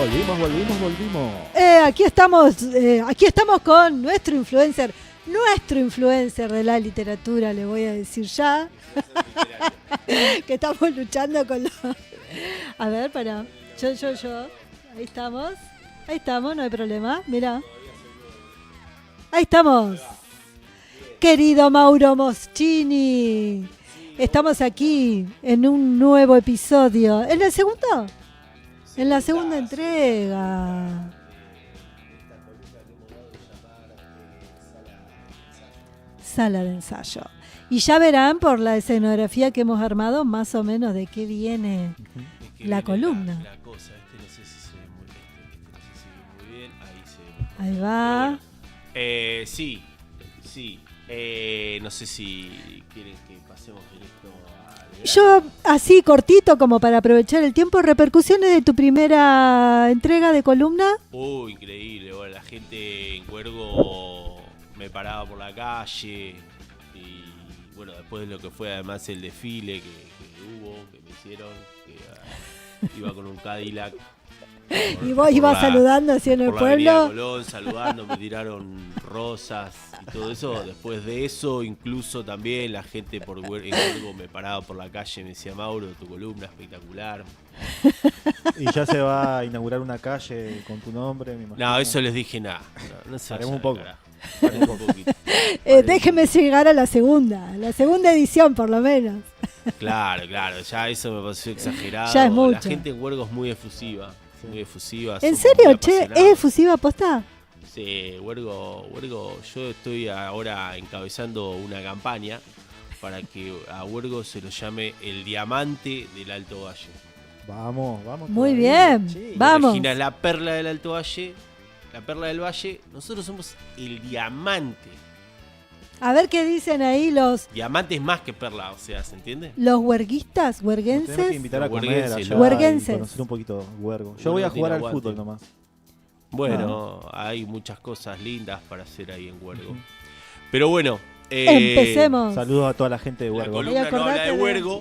Volvimos. Aquí estamos con nuestro influencer de la literatura, le voy a decir ya. Que estamos luchando con los... A ver, para. Yo. Ahí estamos, no hay problema. Mirá. Ahí estamos. Querido Mauro Moschini. Estamos aquí en un nuevo episodio. ¿En el segundo? En la segunda entrega. Sala de ensayo. Y ya verán por la escenografía que hemos armado más o menos de qué viene la columna. La cosa, no sé si se ve muy bien. Ahí se ve. Ahí va. Bueno, sí. No sé si quieren que pasemos directo a... Yo, así cortito, como para aprovechar el tiempo, repercusiones de tu primera entrega de columna. Increíble. Bueno, la gente en Cuergo me paraba por la calle. Y bueno, después de lo que fue además el desfile que me hicieron, que iba con un Cadillac. Y vos ibas saludando así en el pueblo. Colón, saludando, me tiraron rosas y todo eso. Después de eso, incluso también la gente en Cuervo me paraba por la calle y me decía: Mauro, tu columna espectacular. Y ya se va a inaugurar una calle con tu nombre, me imagino. No, eso les dije nada. No sé. Haremos un poco. Haremos un poquito. Déjeme llegar a la segunda edición por lo menos. Claro, ya eso me pareció exagerado. Ya es mucho. La gente en Huergo es muy efusiva. Muy efusiva. ¿En somos serio, muy che? apasionados. ¿Es efusiva posta? Sí, Huergo, yo estoy ahora encabezando una campaña para que a Huergo se lo llame el diamante del Alto Valle. Vamos. Muy todavía, bien, che. vamos. Regina es la perla del Alto Valle, la perla del Valle. Nosotros somos el diamante. A ver qué dicen ahí los Diamante es más que perla, o sea, ¿se entiende? huerguistas, Nos tenemos que huerguenses. invitar a comer Huerguenses, allá Huerguenses. y conocer un poquito Huergo. Yo Huergo voy a tiene jugar al aguante. fútbol nomás. Bueno, hay muchas cosas lindas para hacer ahí en Huergo. Pero bueno, Empecemos. Saludos a toda la gente de la Huergo. columna no acordate habla de de- Huergo.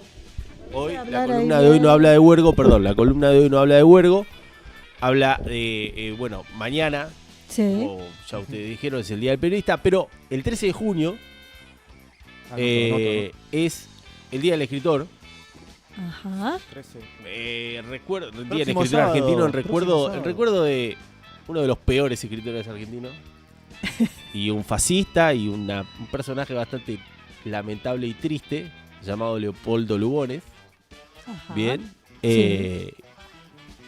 Hoy, Voy a la hablar columna ahí de hoy de- no habla de Huergo, perdón, la columna de hoy no habla de Huergo. Habla de, mañana, Sí. como ya ustedes dijeron, es el Día del Periodista, pero el 13 de junio Anoto. es el Día del Escritor. Ajá. 13. Recuerdo el Día del Próximo Escritor sábado, argentino, en próximo sábado. recuerdo de uno de los peores escritores argentinos. Y un fascista y un personaje bastante lamentable y triste, llamado Leopoldo Lugones. Ajá. Bien. Sí.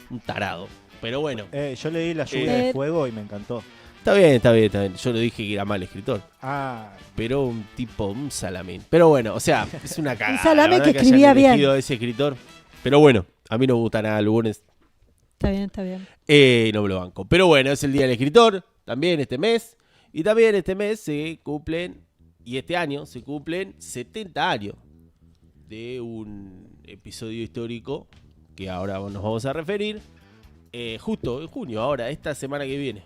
Un tarado. Pero bueno, Yo leí La lluvia de fuego y me encantó. está bien. Yo no dije que era mal escritor. Pero un tipo, un salamín. Pero bueno, o sea, es una cagada. Un salamín la verdad que escribía hayan bien. elegido a ese escritor. Pero bueno, a mí no me gusta nada Lugones. Está bien. No me lo banco. Pero bueno, es el Día del Escritor. También este mes. Y también este mes se cumplen, y este año se cumplen 70 años de un episodio histórico que ahora nos vamos a referir. Justo en junio, ahora, esta semana que viene.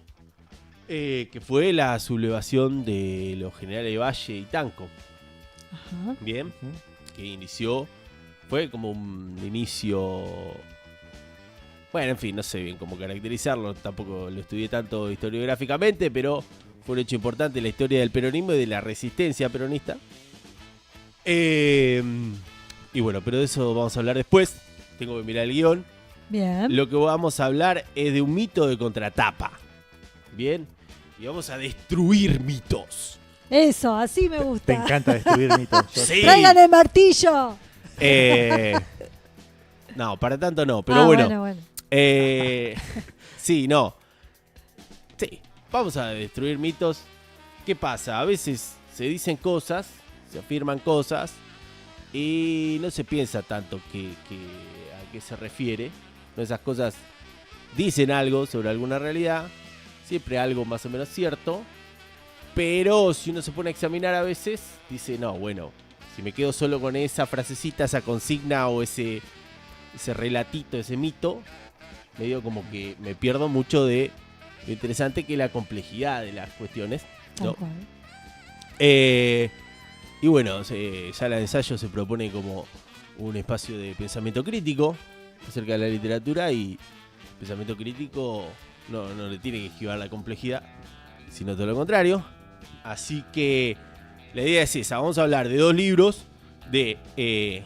Que fue la sublevación de los generales de Valle y Tanco. Ajá. Bien. Que inició, fue como un inicio, bueno, en fin, no sé bien cómo caracterizarlo, tampoco lo estudié tanto historiográficamente, pero fue un hecho importante en la historia del peronismo y de la resistencia peronista. Y bueno, pero de eso vamos a hablar después, tengo que mirar el guión. Bien. Lo que vamos a hablar es de un mito de contratapa, bien, y vamos a destruir mitos. Eso, así me gusta. Te encanta destruir mitos. Sí. ¡Traigan el martillo! No, para tanto no, pero bueno. Bueno. Sí, no. Sí, vamos a destruir mitos. ¿Qué pasa? A veces se dicen cosas, se afirman cosas y no se piensa tanto a qué se refiere. ¿No? Esas cosas dicen algo sobre alguna realidad, siempre algo más o menos cierto, pero si uno se pone a examinar a veces, dice, no, bueno, si me quedo solo con esa frasecita, esa consigna o ese relatito, ese mito, medio como que me pierdo mucho de lo interesante que es la complejidad de las cuestiones, ¿no? Tal cual. Y bueno, Sala de Ensayo se propone como un espacio de pensamiento crítico acerca de la literatura y pensamiento crítico no le tiene que esquivar la complejidad, sino todo lo contrario. Así que la idea es esa. Vamos a hablar de 2 libros de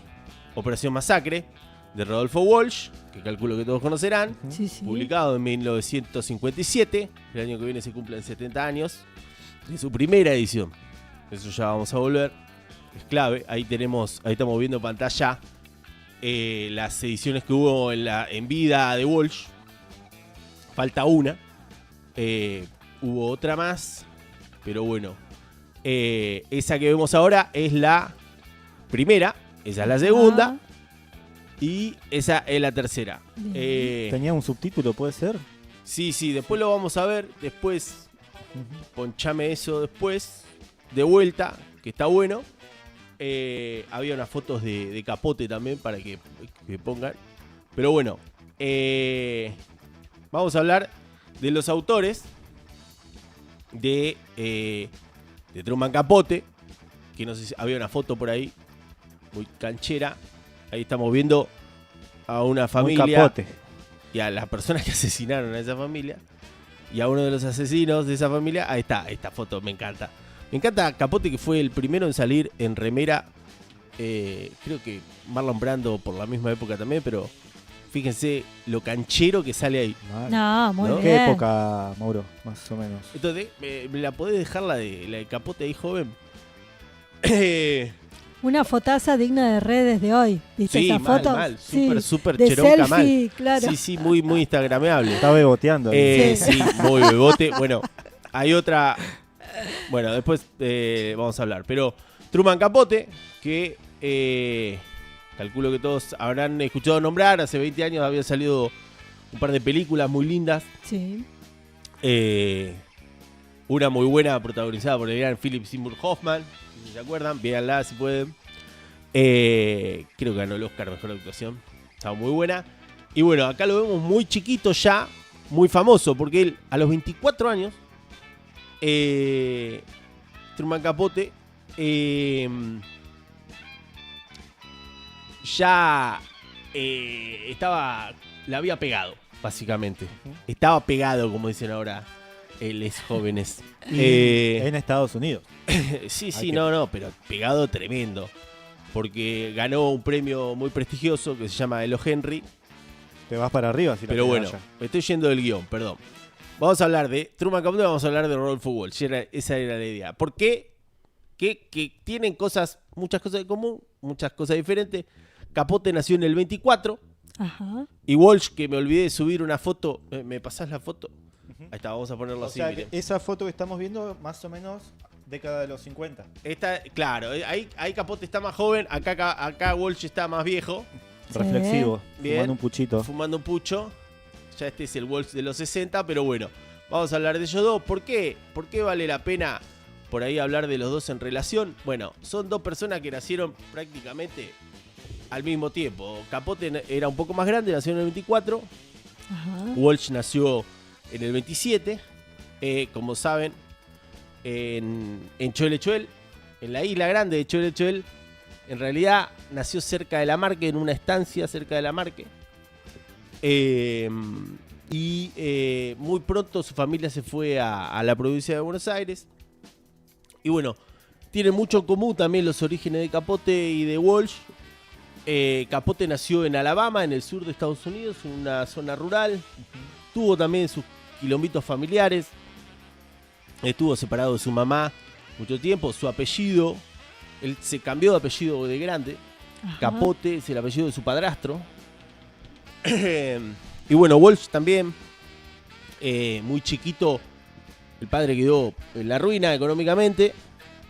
Operación Masacre, de Rodolfo Walsh, que calculo que todos conocerán, Sí, sí. publicado en 1957. El año que viene se cumplen 70 años de su primera edición. Eso ya vamos a volver. Es clave. Ahí estamos viendo en pantalla las ediciones que hubo en vida de Walsh. Falta una. Hubo otra más. Pero bueno. Esa que vemos ahora es la primera. Esa es la segunda. Y esa es la tercera. ¿Tenía un subtítulo, puede ser? Sí, después lo vamos a ver. Después, ponchame eso después. De vuelta, que está bueno. Había unas fotos de Capote también para que pongan. Pero bueno, vamos a hablar de los autores de Truman Capote. Que no sé si había una foto por ahí, muy canchera. Ahí estamos viendo a una familia. Un Capote. Y a las personas que asesinaron a esa familia. Y a uno de los asesinos de esa familia. Ahí está, esta foto, me encanta. Me encanta Capote, que fue el primero en salir en remera. Creo que Marlon Brando por la misma época también, pero fíjense lo canchero que sale ahí. Mal. No, muy ¿No? bien. ¿Qué época, Mauro? Más o menos. Entonces, ¿me la podés dejar la de Capote ahí joven? Una fotaza digna de redes de hoy. ¿Viste Sí, esa mal, foto? mal. Sí, Súper de cheronca, selfie, mal. claro. Sí, muy instagrameable. Está beboteando. Sí, muy bebote. Bueno, hay otra. Bueno, después vamos a hablar. Pero Truman Capote, que calculo que todos habrán escuchado nombrar. Hace 20 años había salido un par de películas muy lindas. Sí. Una muy buena protagonizada por el gran Philip Seymour Hoffman. Si se acuerdan, véanla si pueden. Creo que ganó el Oscar Mejor Actuación. Estaba muy buena. Y bueno, acá lo vemos muy chiquito ya, muy famoso, porque él a los 24 años, Truman Capote, ya la había pegado, básicamente. Estaba pegado, como dicen ahora les jóvenes. En Estados Unidos. Sí, no, pero pegado tremendo. Porque ganó un premio muy prestigioso que se llama Elo Henry. Te vas para arriba si la Pero tenés bueno, allá. me estoy yendo del guión, perdón. Vamos a hablar de Truman Capote, vamos a hablar de Rodolfo Walsh. Esa era la idea. ¿Por qué? Que tienen muchas cosas en común, muchas cosas diferentes. Capote nació en el 24. Ajá. Y Walsh, que me olvidé de subir una foto. ¿Me pasás la foto? Ahí está, vamos a ponerlo O así, sea, miren. esa foto que estamos viendo, más o menos década de los 50. Claro, ahí Capote está más joven, acá Walsh está más viejo, Reflexivo. Bien. Fumando un puchito. fumando un pucho. Ya este es el Walsh de los 60, pero bueno, vamos a hablar de ellos dos. ¿Por qué? ¿Por qué vale la pena por ahí hablar de los dos en relación? Bueno, son dos personas que nacieron prácticamente al mismo tiempo. Capote era un poco más grande, nació en el 24. Ajá. Walsh nació en el 27. Como saben, en Cholechuel, en la isla grande de Cholechuel. En realidad nació cerca de La Marque, en una estancia cerca de La Marque. Y muy pronto su familia se fue a la provincia de Buenos Aires. Y bueno, tienen mucho en común también los orígenes de Capote y de Walsh. Capote nació en Alabama, en el sur de Estados Unidos, en una zona rural. Tuvo también sus quilombitos familiares. Estuvo separado de su mamá mucho tiempo. Su apellido, él se cambió de apellido de grande. Ajá. Capote es el apellido de su padrastro. Y bueno, Walsh también, muy chiquito, el padre quedó en la ruina económicamente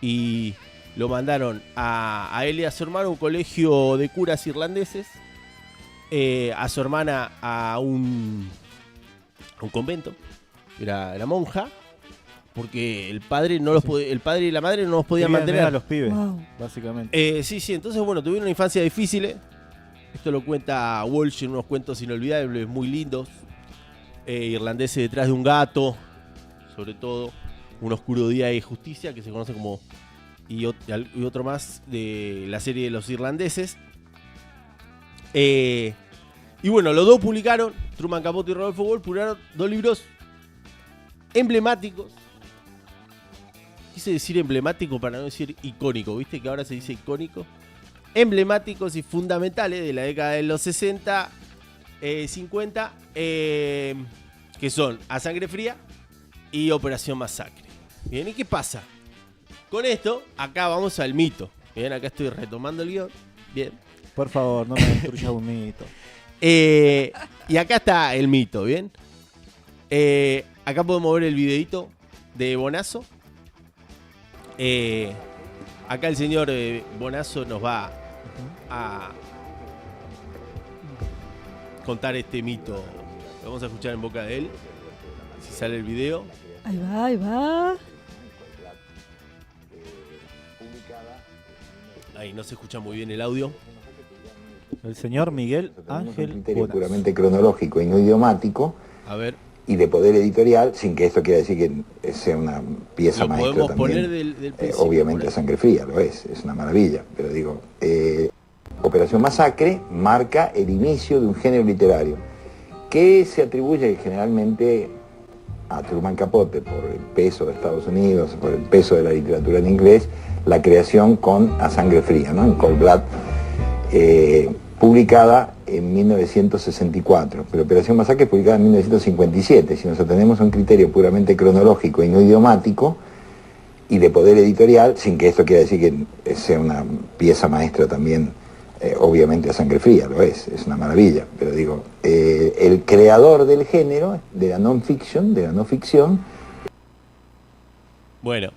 y lo mandaron a él y a su hermano a un colegio de curas irlandeses, a su hermana a un convento, era monja, porque el padre y la madre no los podían Querían mantener a los pibes, Wow. básicamente. Sí, entonces bueno, tuvieron una infancia difícil. Esto lo cuenta Walsh en unos cuentos inolvidables, muy lindos. Irlandeses detrás de un gato, sobre todo Un oscuro día de justicia, que se conoce como, y otro más de la serie de los irlandeses. Y bueno, los dos publicaron Truman Capote y Rodolfo Walsh publicaron 2 libros emblemáticos. Quise decir emblemático para no decir icónico, ¿viste? Que ahora se dice icónico. Emblemáticos y fundamentales de la década de los 60, 50, que son A Sangre Fría y Operación Masacre. Bien, ¿y qué pasa? Con esto, acá vamos al mito. Bien, acá estoy retomando el guión. Bien. Por favor, no me destruyas un mito. Y acá está el mito, ¿bien? Acá podemos ver el videito de Bonazo. Acá el señor Bonazo nos va a contar este mito. Lo vamos a escuchar en boca de él. Si sale el video. Ahí va, ahí va. Ahí no se escucha muy bien el audio. El señor Miguel Ángel Un criterio Bonazo. puramente cronológico y no idiomático A ver. y de poder editorial, sin que esto quiera decir que sea una pieza Lo maestra podemos también. poner del principio, Obviamente por A ahí. Sangre Fría lo es una maravilla, pero digo, Operación Masacre marca el inicio de un género literario que se atribuye generalmente a Truman Capote por el peso de Estados Unidos, por el peso de la literatura en inglés, la creación con A Sangre Fría, ¿no? En Cold Blood, publicada en 1964, pero Operación Masacre es publicada en 1957. Si nos atenemos a un criterio puramente cronológico y no idiomático, y de poder editorial, sin que esto quiera decir que sea una pieza maestra también, obviamente A Sangre Fría lo es una maravilla, pero digo, el creador del género, de la non-fiction, de la no ficción. Bueno,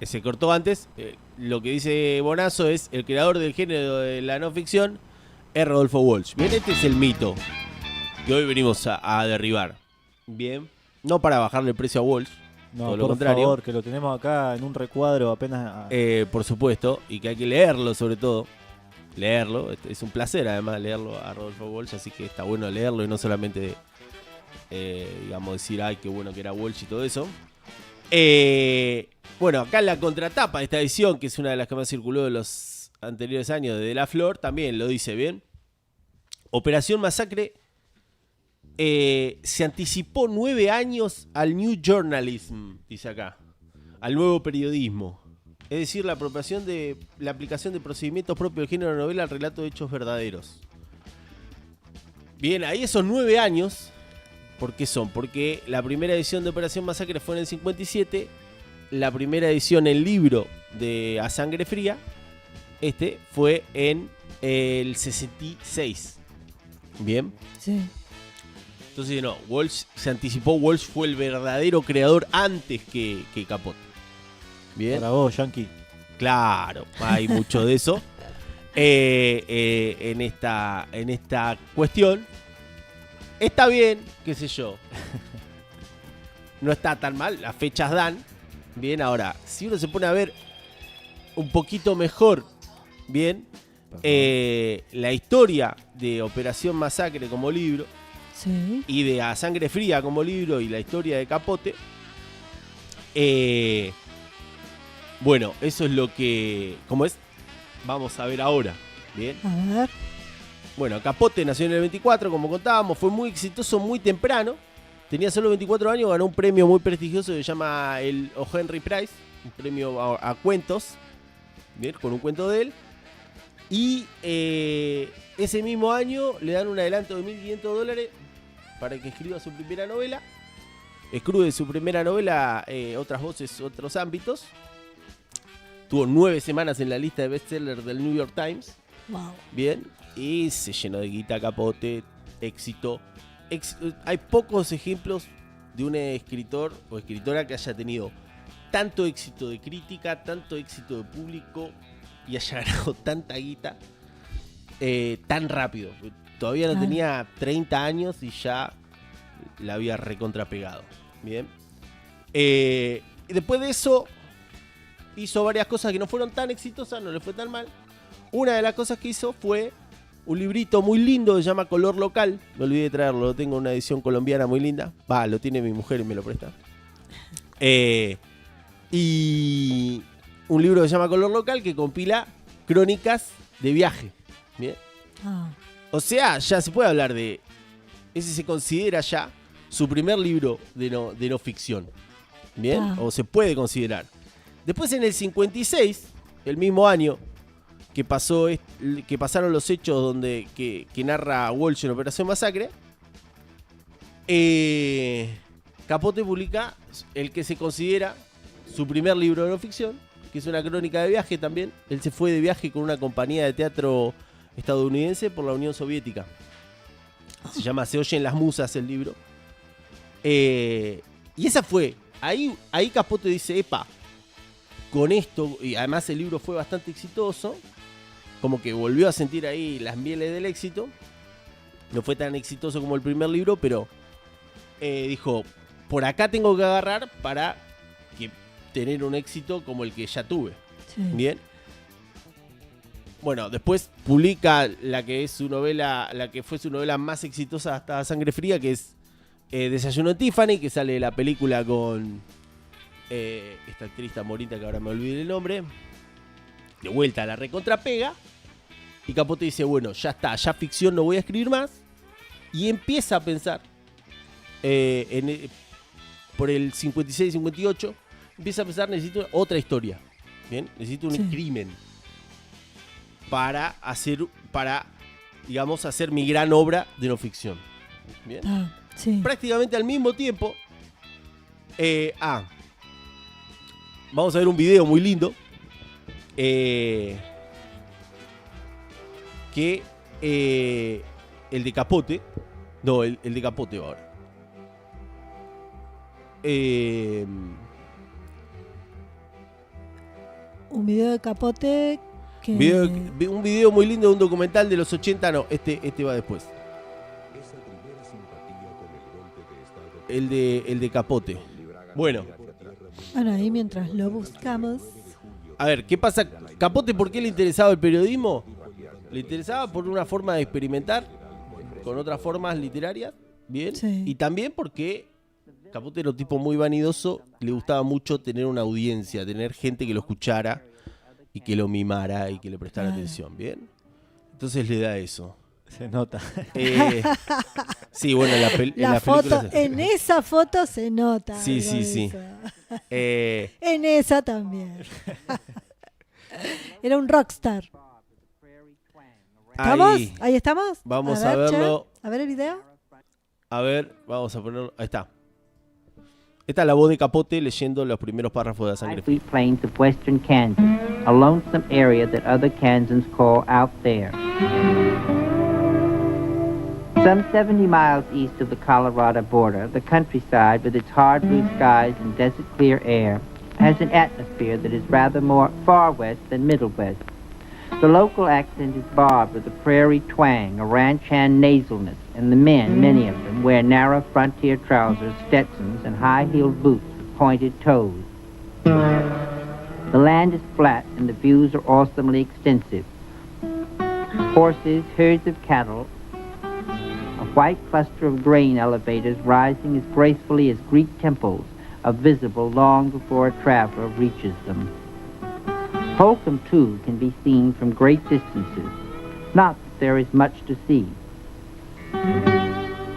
se cortó antes. Lo que dice Bonazo es el creador del género de la no ficción es Rodolfo Walsh. Bien, este es el mito que hoy venimos a derribar. Bien, no para bajarle el precio a Walsh, No, todo lo por contrario. favor, que lo tenemos acá en un recuadro apenas. Por supuesto, y que hay que leerlo sobre todo. Leerlo, es un placer además leerlo a Rodolfo Walsh, así que está bueno leerlo y no solamente, digamos, decir, ay, qué bueno que era Walsh y todo eso. Bueno, acá en la contratapa de esta edición, que es una de las que más circuló de los anteriores años de La Flor, también lo dice bien. Operación Masacre se anticipó 9 años al New Journalism, dice acá, al nuevo periodismo. Es decir, la aplicación de procedimientos propios del género de novela al relato de hechos verdaderos. Bien, ahí esos 9 años, ¿por qué son? Porque la primera edición de Operación Masacre fue en el 57, la primera edición en libro de A Sangre Fría, fue en el 66. Bien. Sí. Entonces, no, Walsh se anticipó, Walsh fue el verdadero creador antes que Capote. Bien. Para vos, Yankee. Claro, hay mucho de eso en esta cuestión. Está bien, qué sé yo. No está tan mal, las fechas dan. Bien, ahora, si uno se pone a ver un poquito mejor, bien, la historia de Operación Masacre como libro Sí. y de A Sangre Fría como libro y la historia de Capote, bueno, eso es lo que, ¿cómo es? Vamos a ver ahora, bien. A ver. Bueno, Capote nació en el 24, como contábamos, fue muy exitoso muy temprano. Tenía solo 24 años, ganó un premio muy prestigioso que se llama el O. Henry Prize, un premio a cuentos, bien, con un cuento de él. Y ese mismo año le dan un adelanto de $1.500 para que escriba su primera novela. Escribe su primera novela, Otras Voces, Otros Ámbitos. Tuvo 9 semanas en la lista de bestsellers del New York Times. Wow. Bien, y se llenó de guita Capote, éxito. Hay pocos ejemplos de un escritor o escritora que haya tenido tanto éxito de crítica, tanto éxito de público y haya ganado tanta guita tan rápido. Todavía no Claro. tenía 30 años y ya la había recontrapegado. Bien. Y después de eso hizo varias cosas que no fueron tan exitosas, no le fue tan mal. Una de las cosas que hizo fue un librito muy lindo que se llama Color Local. Me olvidé de traerlo, lo tengo en una edición colombiana muy linda. Va, lo tiene mi mujer y me lo presta. Y un libro que se llama Color Local que compila crónicas de viaje. Bien. Ah. O sea, ya se puede hablar de ese se considera ya su primer libro de no ficción. ¿Bien? O se puede considerar. Después en el 56, el mismo año que pasaron los hechos que narra Walsh en Operación Masacre, Capote publica el que se considera su primer libro de no ficción, que es una crónica de viaje también. Él se fue de viaje con una compañía de teatro estadounidense por la Unión Soviética. Se llama Se oyen las musas el libro. Y esa fue. Ahí Capote dice, epa, con esto, y además el libro fue bastante exitoso, como que volvió a sentir ahí las mieles del éxito. No fue tan exitoso como el primer libro, pero dijo, por acá tengo que agarrar para tener un éxito como el que ya tuve. Sí. Bien. Bueno, después publica la que fue su novela más exitosa hasta Sangre Fría, que es Desayuno en Tiffany, que sale de la película con esta actriz tan bonita que ahora me olvidé el nombre. De vuelta a la recontrapega. Y Capote dice, bueno, ya está, ya ficción no voy a escribir más. Y empieza a pensar, por el 56-58, empieza a pensar, necesito otra historia. Bien, necesito un crimen para hacer mi gran obra de no ficción. Bien. Sí. Prácticamente al mismo tiempo, vamos a ver un video muy lindo que el de Capote, no, el de Capote ahora. Un video de Capote que... un video muy lindo de un documental de los 80, no, este va después. El de Capote. Bueno, ahí mientras lo buscamos. A ver, ¿qué pasa? Capote, ¿por qué le interesaba el periodismo? Le interesaba por una forma de experimentar con otras formas literarias, ¿bien? Sí. Y también porque Capote era un tipo muy vanidoso, le gustaba mucho tener una audiencia, tener gente que lo escuchara y que lo mimara y que le prestara atención, ¿bien? Entonces le da eso. Se nota. Sí, bueno, la foto, en esa foto se nota. Sí. En esa también. Era un rockstar. ¿Estamos? ¿Ahí estamos? Vamos a verlo. A ver el video. A ver, vamos a ponerlo. Ahí está. Esta es la voz de Capote leyendo los primeros párrafos de La Sangre Fría. Plains of western Kansas, a lonesome area that other Kansans call out there. Some 70 miles east of the Colorado border, the countryside, with its hard blue skies and desert-clear air, has an atmosphere that is rather more far west than Middle West. The local accent is barbed with a prairie twang, a ranch hand nasalness, and the men, many of them, wear narrow frontier trousers, Stetsons, and high-heeled boots with pointed toes. The land is flat, and the views are awesomely extensive. Horses, herds of cattle, a white cluster of grain elevators rising as gracefully as Greek temples are visible long before a traveler reaches them. Holcomb, too, can be seen from great distances. Not that there is much to see.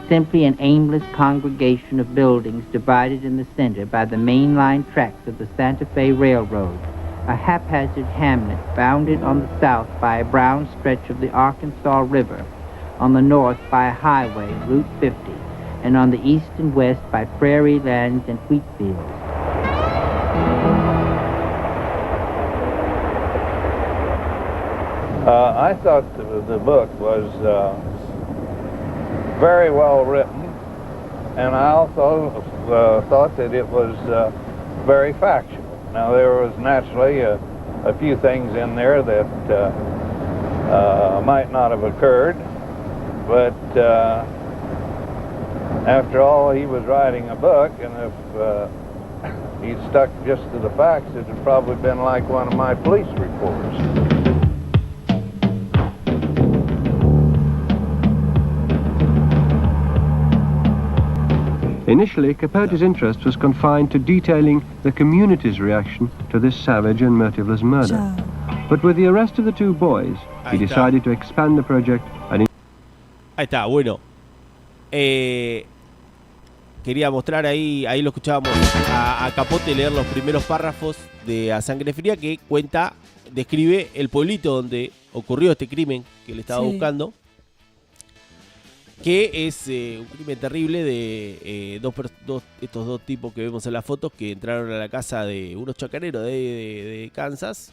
Simply an aimless congregation of buildings divided in the center by the main line tracks of the Santa Fe Railroad, a haphazard hamlet bounded on the south by a brown stretch of the Arkansas River, on the north by a highway, Route 50, and on the east and west by prairie lands and wheat fields. I thought the book was very well written, and I also thought that it was very factual. Now, there was naturally a few things in there that might not have occurred, but after all, he was writing a book, and if he'd stuck just to the facts, it would probably been like one of my police reports. Initially, Capote's interest was confined to detailing the community's reaction to this savage and motiveless murder. But with the arrest of the two boys, he decided to expand the project and... Ahí está, bueno. Quería mostrar ahí lo escuchábamos a Capote leer los primeros párrafos de A Sangre Fría, que describe el pueblito donde ocurrió este crimen que le estaba buscando, que es un crimen terrible de estos dos tipos que vemos en las fotos, que entraron a la casa de unos chacareros de Kansas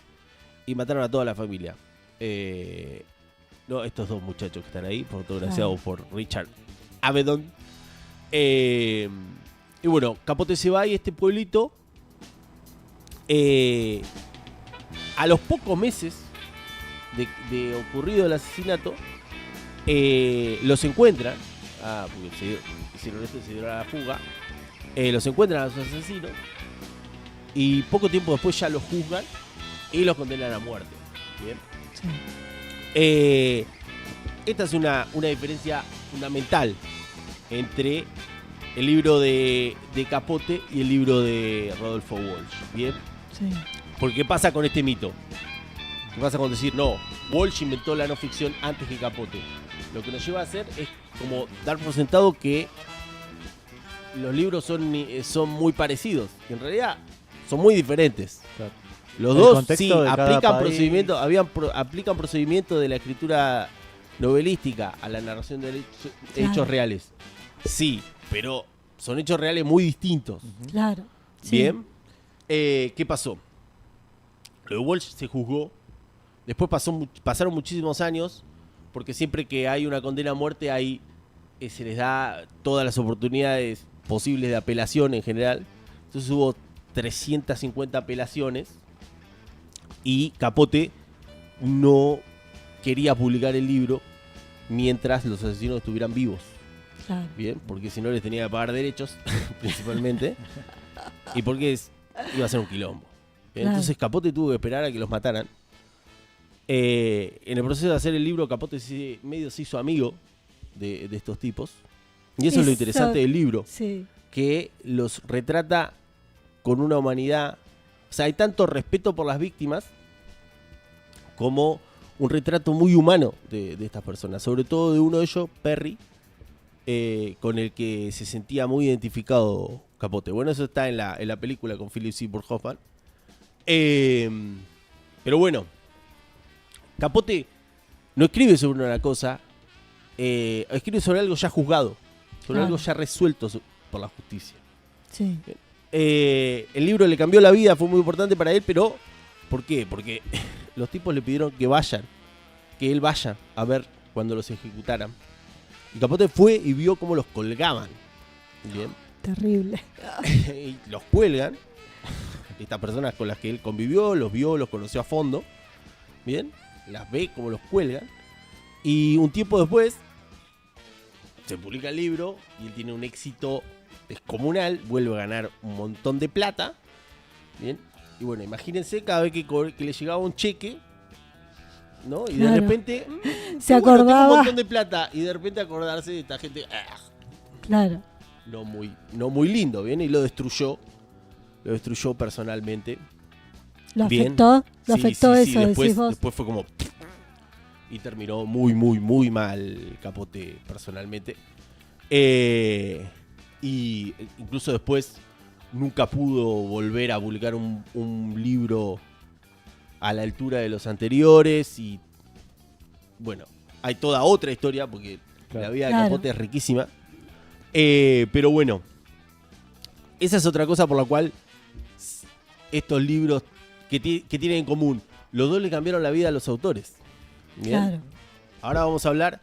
y mataron a toda la familia. Estos dos muchachos que están ahí, fotografiados por Richard Avedon. Y bueno, Capote se va y este pueblito, a los pocos meses de ocurrido el asesinato, los encuentran, porque hicieron esto y se dieron a la fuga, los encuentran a los asesinos y poco tiempo después ya los juzgan y los condenan a muerte. Bien. Sí. Esta es una diferencia fundamental entre el libro de Capote y el libro de Rodolfo Walsh. Bien. Sí. Porque ¿qué pasa con este mito? ¿Qué pasa con decir, no, Walsh inventó la no ficción antes que Capote? Lo que nos lleva a hacer es como dar por sentado que los libros son muy parecidos, que en realidad son muy diferentes. Claro. Los El dos sí contexto de cada aplican país. aplican procedimientos de la escritura novelística a la narración de hechos reales. Sí, pero son hechos reales muy distintos. Claro. Sí. Bien. ¿Qué pasó? Lo de Walsh se juzgó. Después pasaron muchísimos años, porque siempre que hay una condena a muerte se les da todas las oportunidades posibles de apelación en general. Entonces hubo 350 apelaciones y Capote no quería publicar el libro mientras los asesinos estuvieran vivos. Claro. Bien, porque si no les tenía que pagar derechos, principalmente, y porque iba a ser un quilombo. Bien, Claro. entonces Capote tuvo que esperar a que los mataran. En el proceso de hacer el libro, Capote medio se hizo amigo de estos tipos. Y eso es lo interesante del libro, Sí. que los retrata con una humanidad. O sea, hay tanto respeto por las víctimas como un retrato muy humano de estas personas. Sobre todo de uno de ellos, Perry, con el que se sentía muy identificado Capote. Bueno, eso está en la película con Philip Seymour Hoffman. Pero bueno, Capote no escribe sobre una cosa, escribe sobre algo ya juzgado, sobre algo ya resuelto por la justicia. Sí. El libro le cambió la vida, fue muy importante para él, pero ¿por qué? Porque los tipos le pidieron que él vaya a ver cuando los ejecutaran. Y Capote fue y vio cómo los colgaban. Bien. Terrible. Y los cuelgan. Estas personas con las que él convivió, los vio, los conoció a fondo. Bien. Las ve como los cuelgan. Y un tiempo después se publica el libro y él tiene un éxito descomunal. Vuelve a ganar un montón de plata. Bien. Y bueno, imagínense cada vez que le llegaba un cheque, ¿no? Y Claro. de repente Se bueno, tengo acordaba. un montón de plata. Y de repente acordarse de esta gente. Claro. No muy lindo, ¿bien? Y lo destruyó personalmente. ¿Lo Bien. afectó? ¿Lo Sí, afectó sí, eso, sí. decís vos? Después fue como... Y terminó muy mal Capote personalmente. Y incluso después nunca pudo volver a publicar un libro a la altura de los anteriores. Y bueno, hay toda otra historia porque la vida de Capote es riquísima. Pero bueno, esa es otra cosa por la cual estos libros que tienen en común, los dos le cambiaron la vida a los autores. ¿Bien? Claro. Ahora vamos a hablar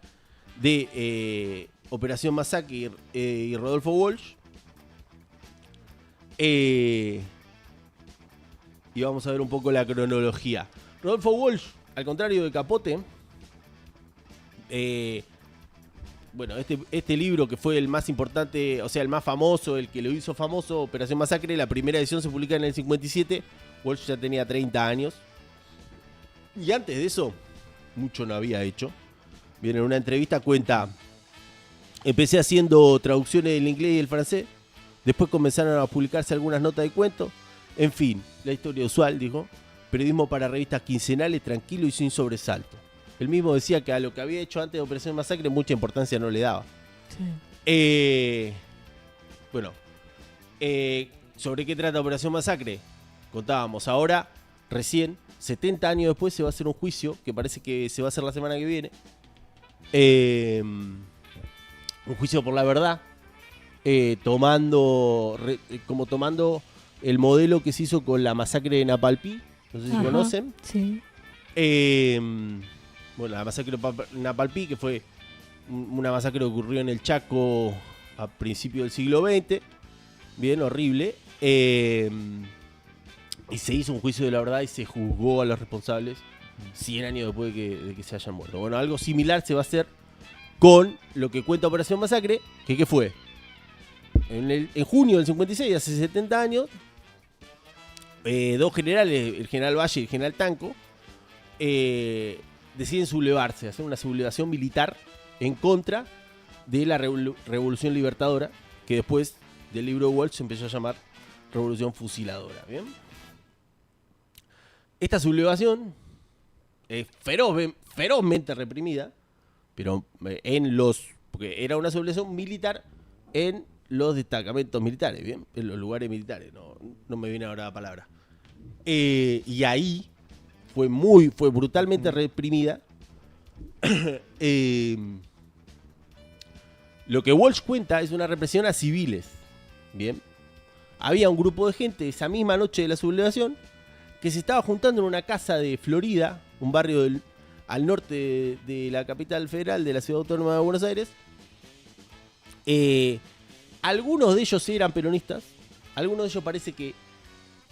de Operación Masacre y Rodolfo Walsh. Y vamos a ver un poco la cronología. Rodolfo Walsh, al contrario de Capote, bueno, este libro que fue el más importante, o sea, el más famoso, el que lo hizo famoso, Operación Masacre, la primera edición se publica en el 57. Walsh ya tenía 30 años. Y antes de eso, mucho no había hecho. Bien, en una entrevista cuenta: empecé haciendo traducciones del inglés y el francés. Después comenzaron a publicarse algunas notas de cuentos. En fin, la historia usual, dijo. Periodismo para revistas quincenales, tranquilo y sin sobresalto. Él mismo decía que a lo que había hecho antes de Operación Masacre mucha importancia no le daba. Sí. Bueno, ¿sobre qué trata Operación Masacre? Contábamos, ahora, recién, 70 años después, se va a hacer un juicio, que parece que se va a hacer la semana que viene. Un juicio por la verdad, tomando el modelo que se hizo con la masacre de Napalpí, no sé si conocen. Sí. Bueno, la masacre de Napalpí, que fue una masacre que ocurrió en el Chaco a principios del siglo XX, bien horrible, y se hizo un juicio de la verdad y se juzgó a los responsables 100 años después de que se hayan muerto. Bueno, algo similar se va a hacer con lo que cuenta Operación Masacre, que ¿qué fue? En junio del 56, hace 70 años, dos generales, el general Valle y el general Tanco, deciden sublevarse, hacer una sublevación militar en contra de la Revolución Libertadora, que después del libro de Walsh se empezó a llamar Revolución Fusiladora. ¿Bien? Esta sublevación es ferozmente reprimida, pero porque era una sublevación militar en los destacamentos militares, ¿bien? En los lugares militares, no me viene ahora la palabra. Y ahí fue brutalmente reprimida. Lo que Walsh cuenta es una represión a civiles, ¿bien? Había un grupo de gente esa misma noche de la sublevación que se estaba juntando en una casa de Florida, un barrio al norte de la capital federal de la ciudad autónoma de Buenos Aires. Algunos de ellos eran peronistas, algunos de ellos parece que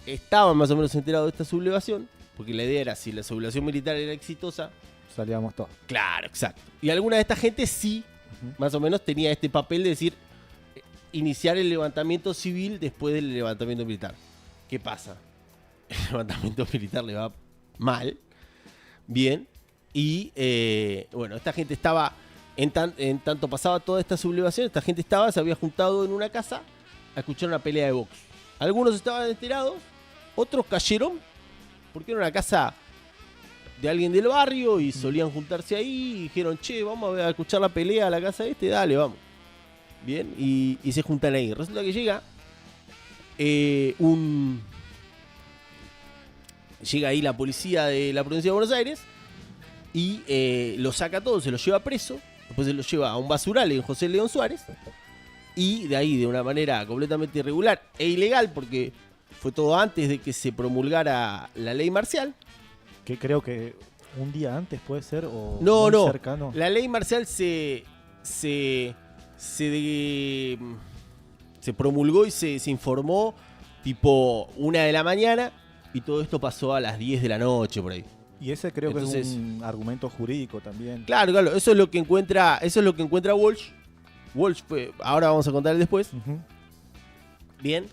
estaban más o menos enterados de esta sublevación, porque la idea era, si la sublevación militar era exitosa, salíamos todos. Claro, exacto. Y alguna de esta gente sí, más o menos tenía este papel de decir, iniciar el levantamiento civil después del levantamiento militar. ¿Qué pasa? El levantamiento militar le va mal, bien, y bueno, esta gente estaba, en tanto pasaba toda esta sublevación, esta gente se había juntado en una casa a escuchar una pelea de box. Algunos estaban enterados, otros cayeron, porque era una casa de alguien del barrio y solían juntarse ahí y dijeron, che, vamos a escuchar la pelea a la casa de dale, vamos. Bien, y se juntan ahí. Resulta que llega llega ahí la policía de la provincia de Buenos Aires y lo saca todo, se lo lleva preso, después se lo lleva a un basural en José León Suárez y de ahí, de una manera completamente irregular e ilegal, porque fue todo antes de que se promulgara la ley marcial. Que creo que un día antes puede ser, o no, cercano. La ley marcial se promulgó y se informó tipo 1 de la mañana y todo esto pasó a las 10 de la noche por ahí. Y ese creo que es un argumento jurídico también. Claro, eso es lo que encuentra Walsh. Walsh fue, ahora vamos a contar el después. Bien.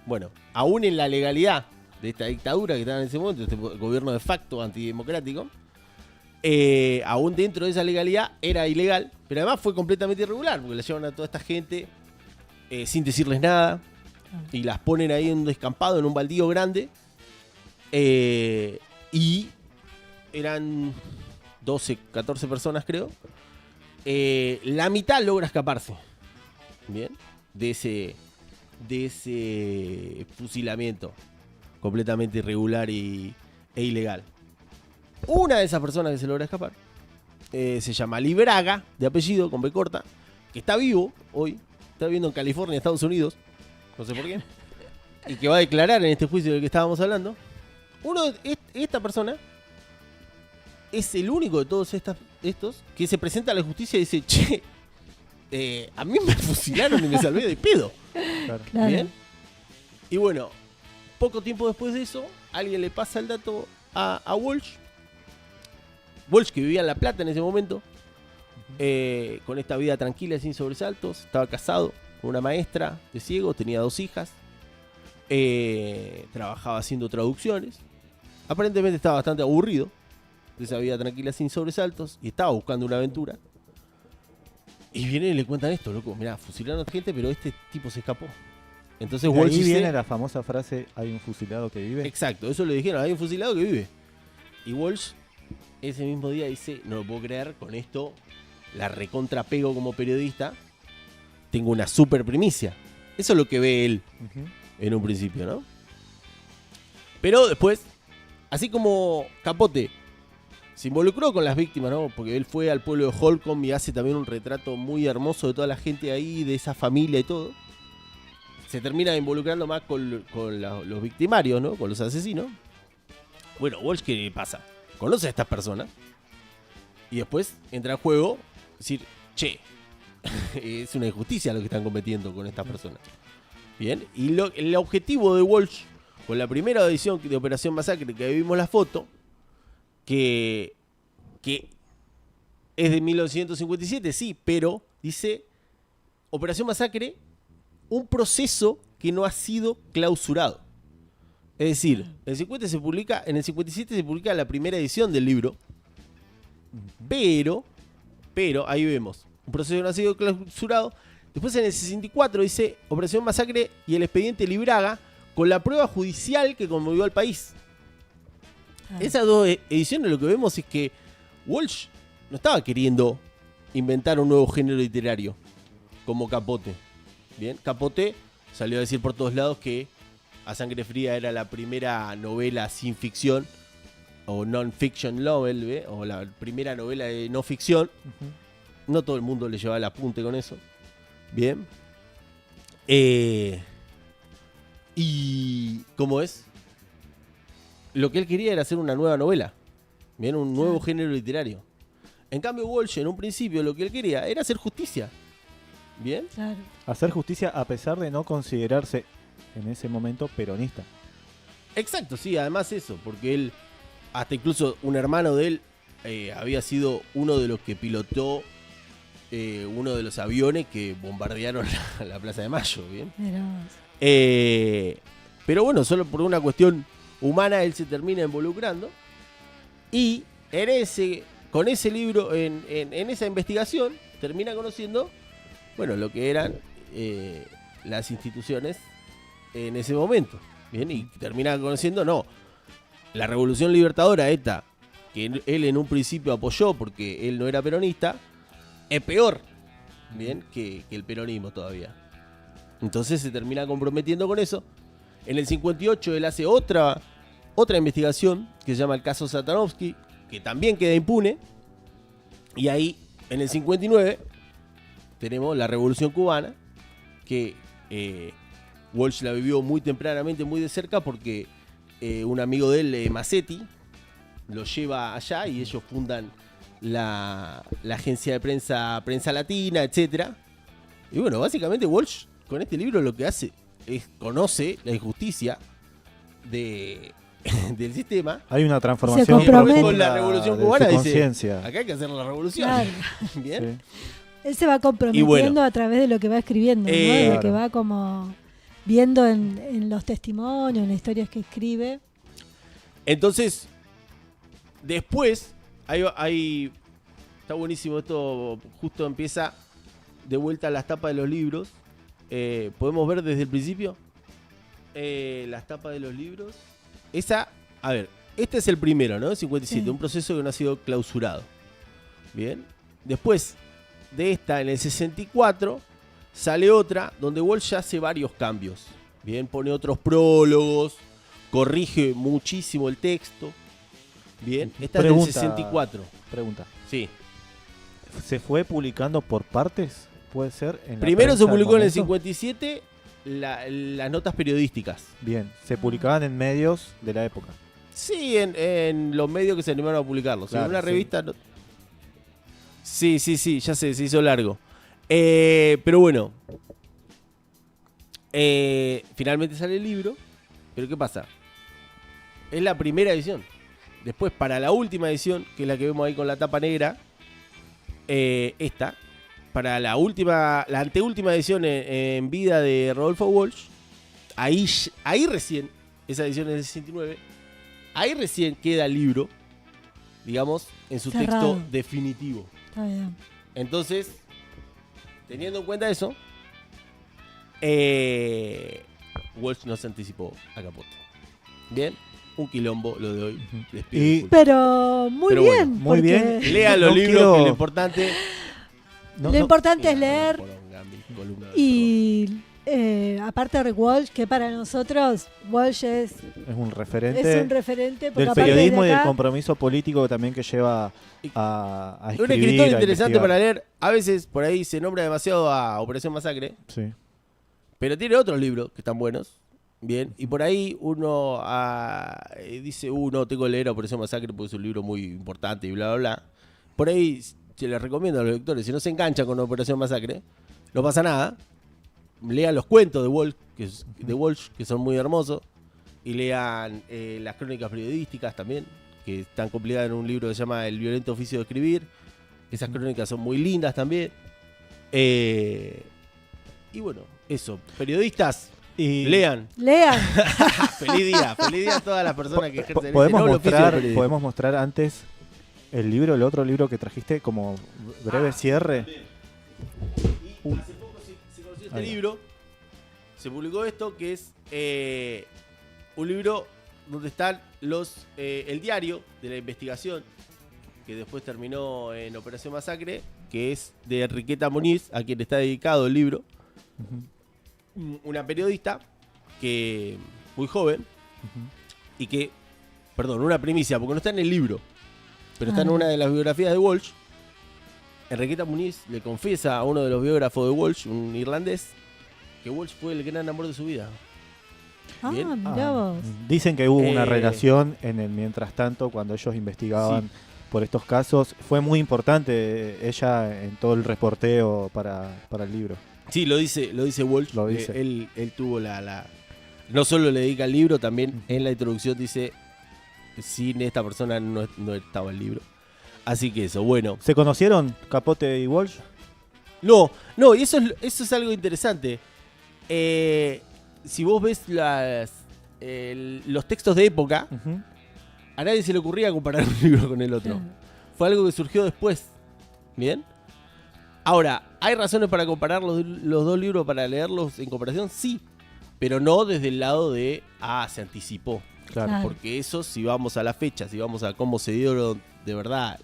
Bueno, aún en la legalidad de esta dictadura que estaba en ese momento, este gobierno de facto antidemocrático, aún dentro de esa legalidad era ilegal, pero además fue completamente irregular, porque la llevan a toda esta gente sin decirles nada y las ponen ahí en un descampado, en un baldío grande, y eran 12, 14 personas creo. La mitad logra escaparse, bien, de ese fusilamiento completamente irregular e ilegal. Una de esas personas que se logra escapar se llama Libraga, de apellido, con B corta, que está vivo hoy, está viviendo en California, Estados Unidos, no sé por qué, y que va a declarar en este juicio del que estábamos hablando. Esta persona es el único de todos estos que se presenta a la justicia y dice, che, a mí me fusilaron y me salvé de pedo. Claro. ¿Bien? Y bueno, poco tiempo después de eso, alguien le pasa el dato a Walsh. Walsh, que vivía en La Plata en ese momento, con esta vida tranquila y sin sobresaltos, estaba casado con una maestra de ciego, tenía 2 hijas, trabajaba haciendo traducciones, aparentemente estaba bastante aburrido de esa vida tranquila sin sobresaltos y estaba buscando una aventura. Y vienen y le cuentan esto, loco, mirá, fusilaron a gente, pero este tipo se escapó. Entonces Y Walsh ahí dice, viene la famosa frase, hay un fusilado que vive. exacto, eso le dijeron, hay un fusilado que vive. Y Walsh ese mismo día dice, no lo puedo creer, con esto la recontrapego como periodista, tengo una super primicia. Eso es lo que ve él en un principio, ¿no? Pero después, así como Capote se involucró con las víctimas, ¿no? Porque él fue al pueblo de Holcomb y hace también un retrato muy hermoso de toda la gente ahí, de esa familia y todo. Se termina involucrando más con los victimarios, ¿no? Con los asesinos. Bueno, Walsh, ¿qué pasa? Conoce a estas personas y después entra en juego decir, che, es una injusticia lo que están cometiendo con estas personas. Bien, y el objetivo de Walsh con la primera edición de Operación Masacre, que vimos la foto, que es de 1957, sí, pero dice Operación Masacre, un proceso que no ha sido clausurado. Es decir, en el 57 se publica la primera edición del libro, pero ahí vemos, un proceso que no ha sido clausurado. Después en el 64 dice Operación Masacre y el expediente Libraga, con la prueba judicial que conmovió al país. Esas dos ediciones lo que vemos es que Walsh no estaba queriendo inventar un nuevo género literario como Capote. Bien, Capote salió a decir por todos lados que A Sangre Fría era la primera novela sin ficción o non-fiction novel, ¿ve? O la primera novela de no ficción. No todo el mundo le llevaba el apunte con eso. Bien. Y ¿cómo es? Lo que él quería era hacer una nueva novela. Bien, un nuevo género literario. En cambio, Walsh, en un principio, lo que él quería era hacer justicia. Bien. Claro. Hacer justicia a pesar de no considerarse en ese momento peronista. Exacto, sí, además eso, porque él, hasta incluso un hermano de él, había sido uno de los que pilotó uno de los aviones que bombardearon la Plaza de Mayo, ¿bien? Pero bueno, solo por una cuestión humana él se termina involucrando y con ese libro, en esa investigación, termina conociendo, bueno, lo que eran las instituciones en ese momento, ¿bien? Y termina conociendo, la Revolución Libertadora esta, que él en un principio apoyó porque él no era peronista, es peor, ¿bien? Que el peronismo todavía. Entonces se termina comprometiendo con eso. En el 58 él hace otra investigación que se llama el caso Satanovsky, que también queda impune. Y ahí, en el 59, tenemos la Revolución Cubana, que Walsh la vivió muy tempranamente, muy de cerca, porque un amigo de él, Massetti, lo lleva allá y ellos fundan la agencia de Prensa Latina, etc. Y bueno, básicamente Walsh con este libro lo que hace es conoce la injusticia del sistema. Hay una transformación con la Revolución Cubana, dice, acá hay que hacer la revolución. Claro. Bien. Sí. Él se va comprometiendo a través de lo que va escribiendo, ¿no? De lo que va como viendo en los testimonios, en las historias que escribe. Entonces, después, está buenísimo esto, justo empieza de vuelta las tapas de los libros. Podemos ver desde el principio las tapas de los libros. Este es el primero, ¿no? 57, sí. Un proceso que no ha sido clausurado. Bien. Después de esta, en el 64, sale otra donde Walsh ya hace varios cambios. Bien, pone otros prólogos, corrige muchísimo el texto. Bien, esta es del 64. Pregunta. Sí. ¿Se fue publicando por partes? ¿Puede ser? Primero se publicó en el 57 las notas periodísticas. Bien, se publicaban en medios de la época. Sí, en los medios que se animaron a publicarlos. Claro, en una revista... Sí, ya sé, se hizo largo. Pero bueno. Finalmente sale el libro. Pero ¿qué pasa? Es la primera edición. Después, para la última edición, que es la que vemos ahí con la tapa negra, para la anteúltima edición en vida de Rodolfo Walsh, ahí recién, esa edición es del 69, ahí recién queda el libro, digamos, en su texto definitivo. Está bien. Entonces, teniendo en cuenta eso, Walsh no se anticipó a Capote. Bien, un quilombo lo de hoy. Pero muy bien. Muy bien. Lean los libros, que es lo importante. No, Lo no, importante es leer Poronga, mi columna de y aparte de Walsh, que para nosotros Walsh es un referente, un referente porque del aparte periodismo de y del acá, compromiso político también que lleva a Un escribir, escritor a interesante investigar. para leer. A veces por ahí se nombra demasiado a Operación Masacre, Sí. pero tiene otros libros que están buenos. Bien, y por ahí uno dice, no, tengo que leer a Operación Masacre porque es un libro muy importante y bla, bla, bla. Por ahí se les recomiendo a los lectores, si no se enganchan con Operación Masacre, no pasa nada. Lean los cuentos de Walsh, que son muy hermosos, y lean las crónicas periodísticas también, que están compiladas en un libro que se llama El violento oficio de escribir. Esas crónicas son muy lindas también. Y bueno, eso, periodistas, Y lean. Feliz día a todas las personas que ejercen podemos noble oficio de periodismo. podemos mostrar antes el otro libro que trajiste como breve cierre. Y hace poco se conoció este Ahí va. libro, se publicó esto, que es un libro donde están el diario de la investigación, que después terminó en Operación Masacre, que es de Enriqueta Muniz, a quien está dedicado el libro. Una periodista que muy joven y que, perdón, una primicia, porque no está en el libro, pero está en una de las biografías de Walsh. Enriqueta Muniz le confiesa a uno de los biógrafos de Walsh, un irlandés, que Walsh fue el gran amor de su vida. Bien. mirá vos. Dicen que hubo una Eh, relación en el mientras tanto cuando ellos investigaban por estos casos. Fue muy importante ella en todo el reporteo para el libro. Sí, lo dice Walsh. Lo dice. Él tuvo no solo le dedica el libro, también en la introducción dice, sin esta persona no estaba el libro. Así que eso, bueno. ¿Se conocieron Capote y Walsh? No, y eso es algo interesante. Si vos ves los textos de época, a nadie se le ocurría comparar un libro con el otro. Claro. Fue algo que surgió después. ¿Bien? Ahora, ¿hay razones para comparar los dos libros, para leerlos en comparación? Sí, pero no desde el lado de, se anticipó. Claro. Porque eso, si vamos a la fecha, si vamos a cómo se dio de verdad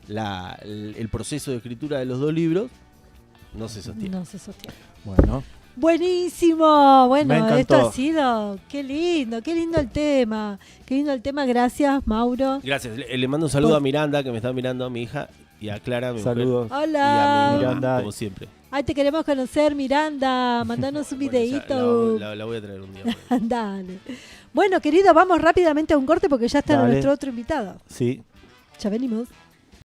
el proceso de escritura de los dos libros, no se sostiene. No se sostiene. Bueno, Buenísimo, Me bueno, encantó. esto ha sido, qué lindo el tema, gracias Mauro. Gracias. Le mando un saludo a Miranda, que me está mirando, a mi hija, y a Clara, mi saludos. mujer, y a Hola, mi Miranda. mamá, como siempre. ay te queremos conocer Miranda, mandanos un Bueno, ya videíto, la voy a traer un día. dale. Bueno querido, vamos rápidamente a un corte porque ya está Dale. nuestro otro invitado, Sí. ya venimos.